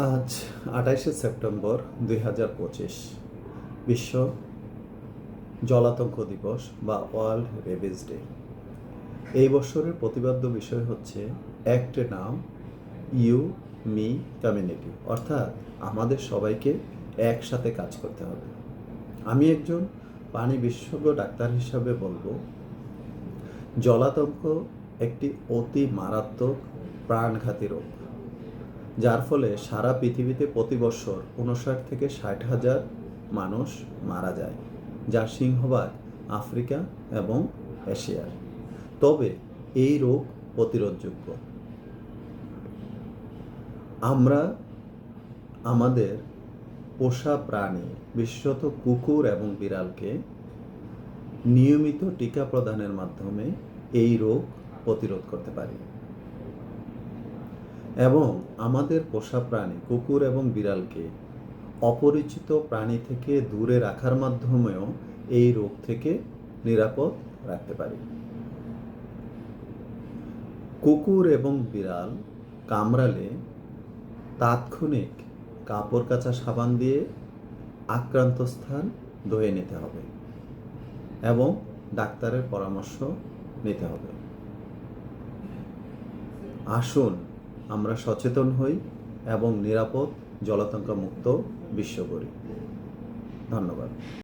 আজ 28শে সেপ্টেম্বর 2025 বিশ্ব জলাতঙ্ক দিবস বা ওয়ার্ল্ড রেবিজ ডে। এই বছরের প্রতিপাদ্য বিষয় হচ্ছে act now you me community, অর্থাৎ আমাদের সবাইকে একসাথে কাজ করতে হবে। আমি একজন প্রাণী বিশেষজ্ঞ ডাক্তার হিসাবে বলবো, জলাতঙ্ক একটি অতি মারাত্মক প্রাণঘাতী রোগ, যার ফলে সারা পৃথিবীতে প্রতি বছর 59 থেকে 60 হাজার মানুষ মারা যায়, যার সিংহভাগ আফ্রিকা এবং এশিয়ার। তবে এই রোগ প্রতিরোধযোগ্য। আমরা আমাদের পোষা প্রাণী, বিশেষত কুকুর এবং বিড়ালকে নিয়মিত টিকা প্রদানের মাধ্যমে এই রোগ প্রতিরোধ করতে পারি এবং আমাদের পোষা প্রাণী কুকুর এবং বিড়ালকে অপরিচিত প্রাণী থেকে দূরে রাখার মাধ্যমেও এই রোগ থেকে নিরাপদ রাখতে পারি। কুকুর এবং বিড়াল কামড়ালে তাৎক্ষণিক কাপড় কাচা সাবান দিয়ে আক্রান্ত স্থান ধুয়ে নিতে হবে এবং ডাক্তারের পরামর্শ নিতে হবে। আসুন আমরা সচেতন হই এবং নিরাপদ জলাতঙ্ক মুক্ত বিশ্ব গড়ি। ধন্যবাদ।